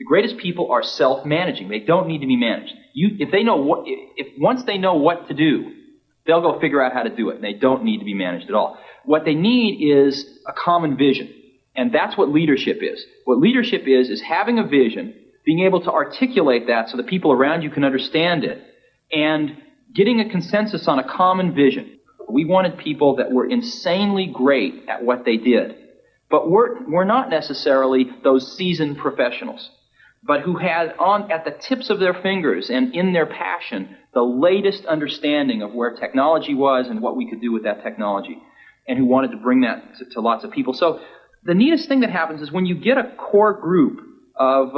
The greatest people are self-managing. They don't need to be managed. Once they know what to do, they'll go figure out how to do it. And they don't need to be managed at all. What they need is a common vision. And that's what leadership is. What leadership is having a vision, being able to articulate that so the people around you can understand it, and getting a consensus on a common vision. We wanted people that were insanely great at what they did. But we're not necessarily those seasoned professionals, but who had at the tips of their fingers and in their passion the latest understanding of where technology was and what we could do with that technology, and who wanted to bring that to lots of people. So the neatest thing that happens is when you get a core group of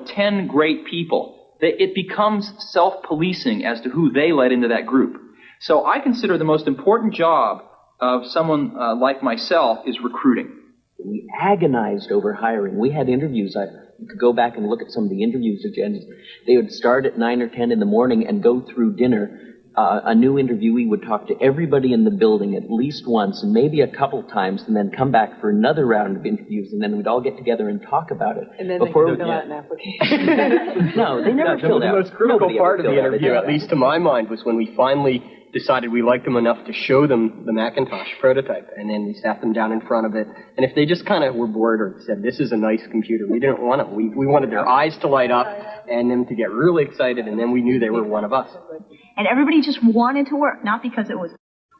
10 great people, it becomes self-policing as to who they let into that group. So I consider the most important job of someone like myself is recruiting. We agonized over hiring. We had interviews. You could go back and look at some of the interviews agendas. They would start at 9 or 10 in the morning and go through dinner. A new interviewee would talk to everybody in the building at least once and maybe a couple times, and then come back for another round of interviews, and then we'd all get together and talk about it. And then they could fill out an application. No, they never filled out. The most critical part of the interview, at least to my mind, was when we finally decided we liked them enough to show them the Macintosh prototype, and then we sat them down in front of it, and if they just kind of were bored or said, this is a nice computer, we didn't want it. We wanted their eyes to light up and them to get really excited, and then we knew they were one of us. And everybody just wanted to work, not because it was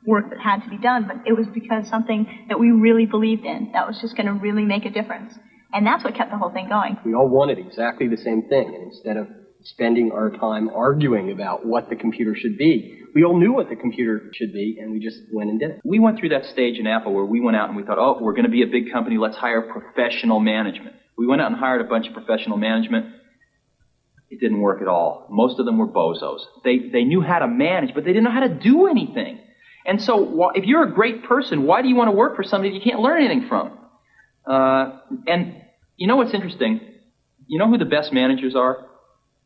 work that had to be done, but it was because something that we really believed in that was just going to really make a difference. And that's what kept the whole thing going. We all wanted exactly the same thing, and instead of spending our time arguing about what the computer should be, we all knew what the computer should be, and we just went and did it. We went through that stage in Apple where we went out and we thought, oh, we're going to be a big company, let's hire professional management. We went out and hired a bunch of professional management. It didn't work at all. Most of them were bozos. They knew how to manage, but they didn't know how to do anything. And so if you're a great person, why do you want to work for somebody you can't learn anything from? And you know what's interesting? You know who the best managers are?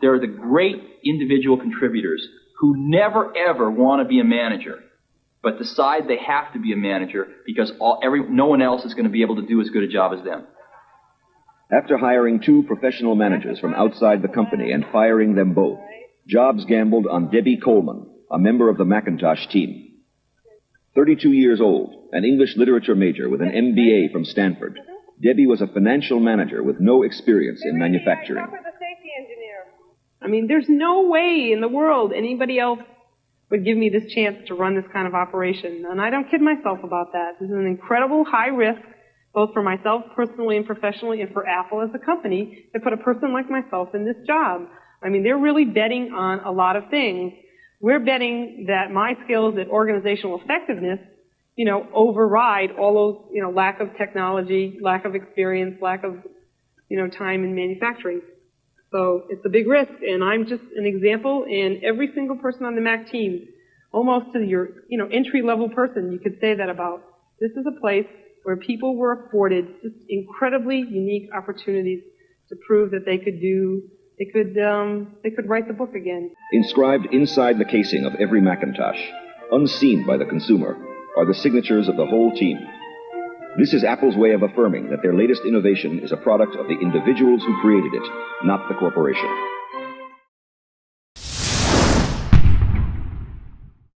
They're the great individual contributors who never, ever want to be a manager, but decide they have to be a manager because no one else is going to be able to do as good a job as them. After hiring 2 professional managers from outside the company and firing them both, Jobs gambled on Debbie Coleman, a member of the Macintosh team. 32 years old, an English literature major with an MBA from Stanford, Debbie was a financial manager with no experience in manufacturing. I mean, there's no way in the world anybody else would give me this chance to run this kind of operation. And I don't kid myself about that. This is an incredible high risk, both for myself personally and professionally, and for Apple as a company, to put a person like myself in this job. I mean, they're really betting on a lot of things. We're betting that my skills at organizational effectiveness, override all those, lack of technology, lack of experience, lack of, time in manufacturing. So it's a big risk, and I'm just an example, and every single person on the Mac team, almost to your, entry-level person, you could say that about. This is a place where people were afforded just incredibly unique opportunities to prove that they could write the book again. Inscribed inside the casing of every Macintosh, unseen by the consumer, are the signatures of the whole team. This is Apple's way of affirming that their latest innovation is a product of the individuals who created it, not the corporation.